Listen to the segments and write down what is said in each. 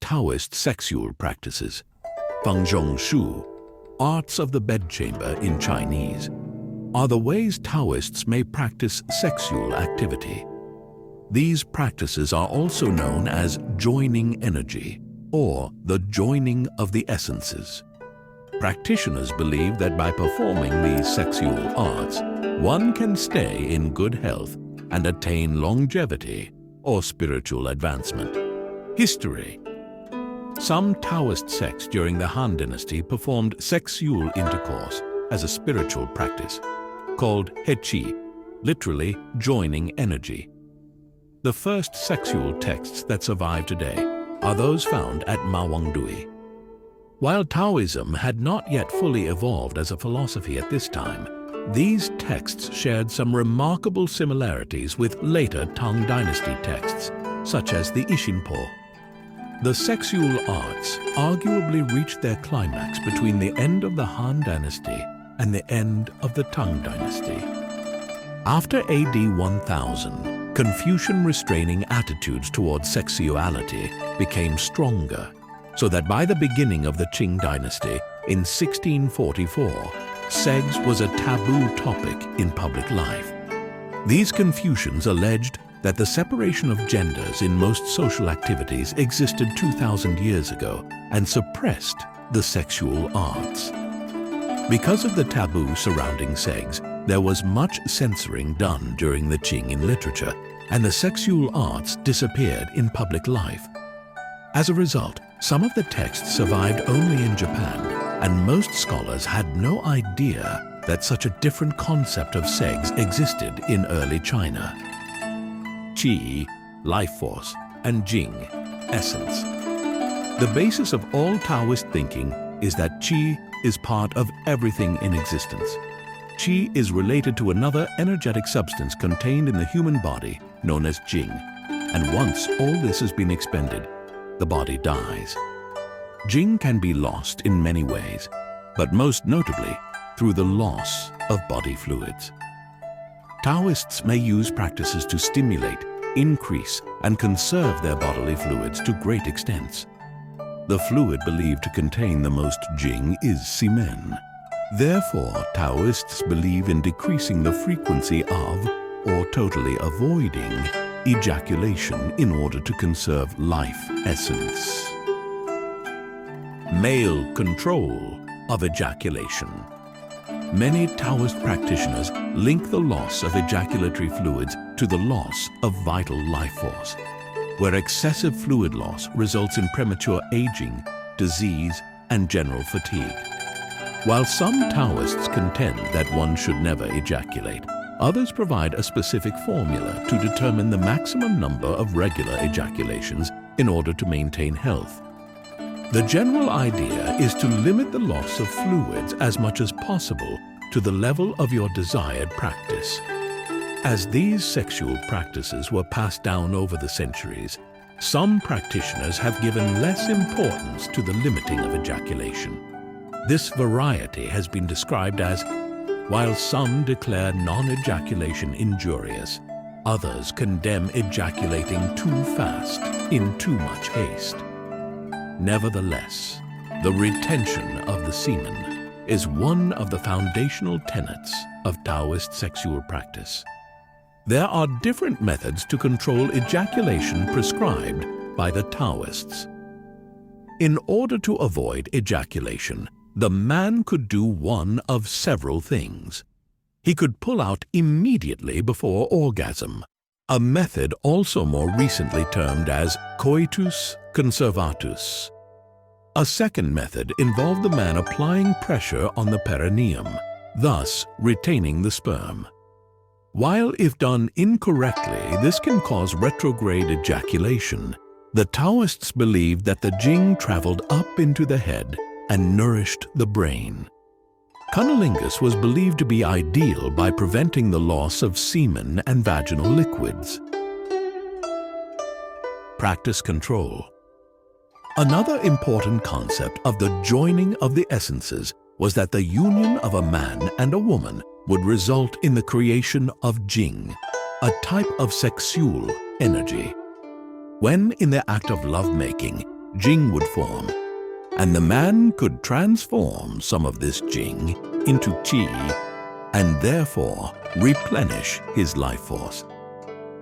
Taoist sexual practices. Fángzhōngshù, arts of the bedchamber in Chinese, are the ways Taoists may practice sexual activity. These practices are also known as joining energy, or the joining of the essences. Practitioners believe that by performing these sexual arts, one can stay in good health and attain longevity or spiritual advancement. History. Some Taoist sects during the Han Dynasty performed sexual intercourse as a spiritual practice, called He, literally joining energy. The first sexual texts that survive today are those found at Mawangdui. While Taoism had not yet fully evolved as a philosophy at this time, these texts shared some remarkable similarities with later Tang Dynasty texts, such as the Ishinpo. The sexual arts arguably reached their climax between the end of the Han Dynasty and the end of the Tang Dynasty. After AD 1000, Confucian restraining attitudes towards sexuality became stronger, so that by the beginning of the Qing dynasty in 1644, sex was a taboo topic in public life. These Confucians alleged that the separation of genders in most social activities existed 2,000 years ago and suppressed the sexual arts. Because of the taboo surrounding sex, there was much censoring done during the Qing in literature, and the sexual arts disappeared in public life. As a result, some of the texts survived only in Japan, and most scholars had no idea that such a different concept of sex existed in early China. Qi, life force, and Jing, essence. The basis of all Taoist thinking is that Qi is part of everything in existence. Qi is related to another energetic substance contained in the human body known as Jing, and once all this has been expended, the body dies. Jing can be lost in many ways, but most notably through the loss of body fluids. Taoists may use practices to stimulate, increase, and conserve their bodily fluids to great extents. The fluid believed to contain the most Jing is Semen. Therefore, Taoists believe in decreasing the frequency of, or totally avoiding, ejaculation in order to conserve life essence. Male control of ejaculation. Many Taoist practitioners link the loss of ejaculatory fluids to the loss of vital life force, where excessive fluid loss results in premature aging, disease, and general fatigue. While some Taoists contend that one should never ejaculate, others provide a specific formula to determine the maximum number of regular ejaculations in order to maintain health. The general idea is to limit the loss of fluids as much as possible to the level of your desired practice. As these sexual practices were passed down over the centuries, some practitioners have given less importance to the limiting of ejaculation. This variety has been described as, while some declare non-ejaculation injurious, others condemn ejaculating too fast in too much haste. Nevertheless, the retention of the semen is one of the foundational tenets of Taoist sexual practice. There are different methods to control ejaculation prescribed by the Taoists. In order to avoid ejaculation, the man could do one of several things. He could pull out immediately before orgasm, a method also more recently termed as coitus conservatus. A second method involved the man applying pressure on the perineum, thus retaining the sperm. While if done incorrectly, this can cause retrograde ejaculation, the Taoists believed that the Jing traveled up into the head and nourished the brain. Cunnilingus was believed to be ideal by preventing the loss of semen and vaginal liquids. Practice control. Another important concept of the joining of the essences was that the union of a man and a woman would result in the creation of Jing, a type of sexual energy. When in the act of lovemaking, Jing would form, and the man could transform some of this Jing into qi and therefore replenish his life force.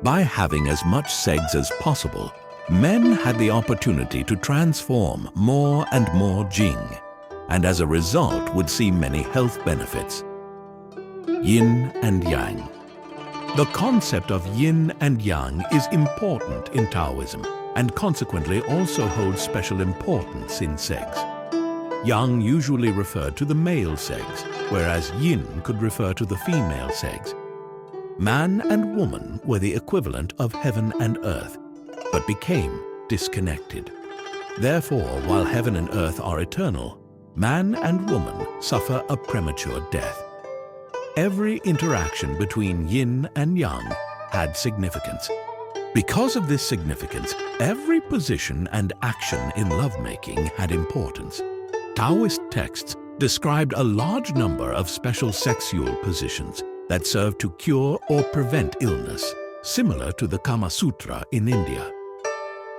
By having as much segs as possible, men had the opportunity to transform more and more Jing, and as a result would see many health benefits. Yin and Yang. The concept of yin and yang is important in Taoism and consequently also holds special importance in segs. Yang usually referred to the male segs, whereas yin could refer to the female segs. Man and woman were the equivalent of heaven and earth, but became disconnected. Therefore, while heaven and earth are eternal, man and woman suffer a premature death. Every interaction between yin and yang had significance. Because of this significance, every position and action in lovemaking had importance. Taoist texts described a large number of special sexual positions that served to cure or prevent illness, similar to the Kama Sutra in India.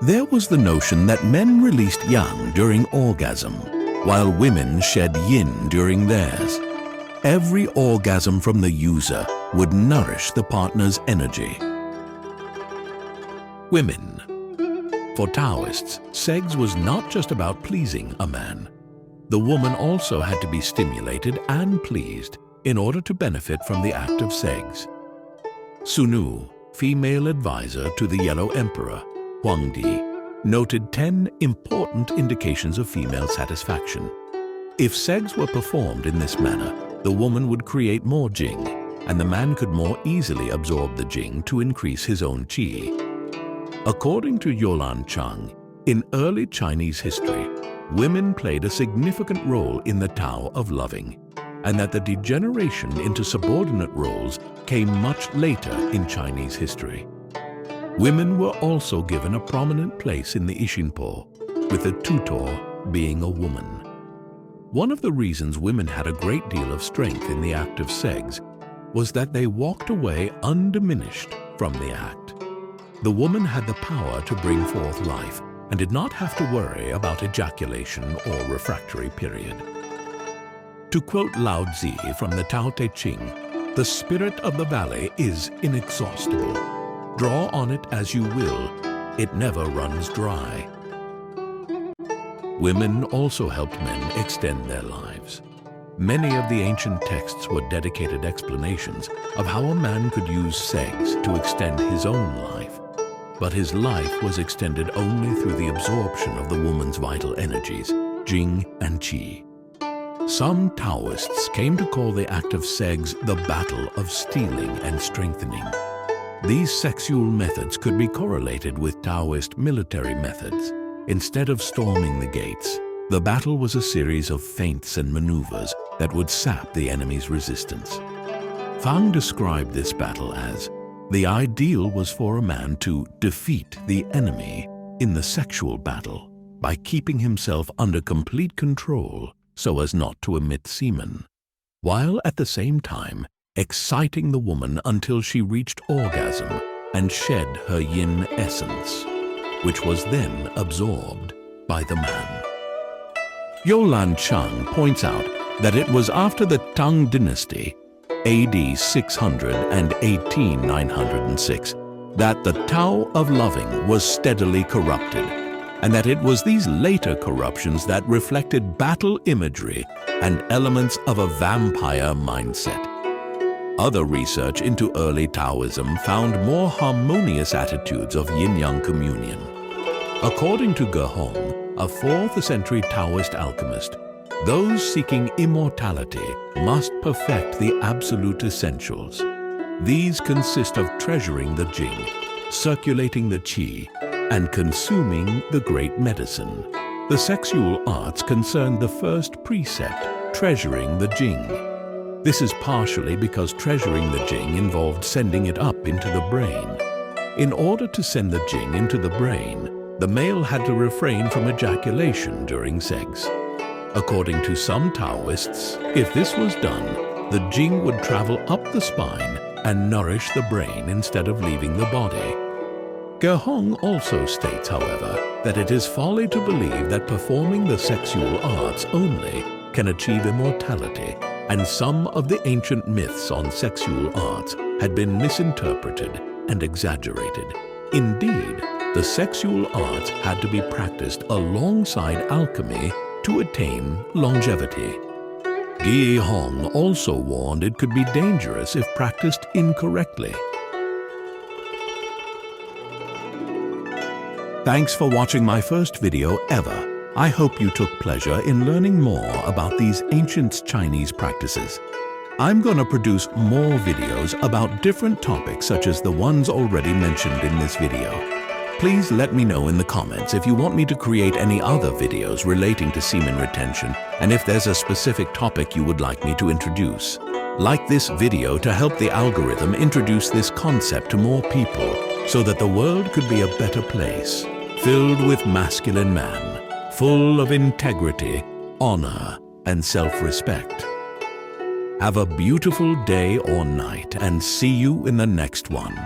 There was the notion that men released yang during orgasm, while women shed yin during theirs. Every orgasm from the user would nourish the partner's energy. Women. For Taoists, sex was not just about pleasing a man. The woman also had to be stimulated and pleased in order to benefit from the act of sex. Sunu, female advisor to the Yellow Emperor, Huangdi, noted 10 important indications of female satisfaction. If sex were performed in this manner, the woman would create more Jing, and the man could more easily absorb the Jing to increase his own qi. According to Jolan Chang, in early Chinese history, women played a significant role in the Tao of loving, and that the degeneration into subordinate roles came much later in Chinese history. Women were also given a prominent place in the Ishinpo, with the tutor being a woman. One of the reasons women had a great deal of strength in the act of sex was that they walked away undiminished from the act. The woman had the power to bring forth life and did not have to worry about ejaculation or refractory period. To quote Lao Tzu from the Tao Te Ching, "The spirit of the valley is inexhaustible. Draw on it as you will, it never runs dry." Women also helped men extend their lives. Many of the ancient texts were dedicated explanations of how a man could use sex to extend his own life. But his life was extended only through the absorption of the woman's vital energies, Jing and Qi. Some Taoists came to call the act of sex the battle of stealing and strengthening. These sexual methods could be correlated with Taoist military methods. Instead of storming the gates, the battle was a series of feints and maneuvers that would sap the enemy's resistance. Fang described this battle as, the ideal was for a man to defeat the enemy in the sexual battle by keeping himself under complete control so as not to emit semen, while at the same time exciting the woman until she reached orgasm and shed her yin essence, which was then absorbed by the man. Jolan Chang points out that it was after the Tang dynasty, AD 600 and 906, that the Tao of loving was steadily corrupted, and that it was these later corruptions that reflected battle imagery and elements of a vampire mindset. Other research into early Taoism found more harmonious attitudes of yin-yang communion. According to Ge Hong, a 4th century Taoist alchemist, those seeking immortality must perfect the absolute essentials. These consist of treasuring the Jing, circulating the Qi, and consuming the great medicine. The sexual arts concern the first precept, treasuring the Jing. This is partially because treasuring the Jing involved sending it up into the brain. In order to send the Jing into the brain, the male had to refrain from ejaculation during sex. According to some Taoists, if this was done, the Jing would travel up the spine and nourish the brain instead of leaving the body. Hong also states, however, that it is folly to believe that performing the sexual arts only can achieve immortality, and some of the ancient myths on sexual arts had been misinterpreted and exaggerated. Indeed, the sexual arts had to be practiced alongside alchemy to attain longevity. Hong also warned it could be dangerous if practiced incorrectly. Thanks for watching my first video ever. I hope you took pleasure in learning more about these ancient Chinese practices. I'm going to produce more videos about different topics such as the ones already mentioned in this video. Please let me know in the comments if you want me to create any other videos relating to semen retention, and if there's a specific topic you would like me to introduce. Like this video to help the algorithm introduce this concept to more people so that the world could be a better place, filled with masculine man, full of integrity, honor, and self-respect. Have a beautiful day or night, and see you in the next one.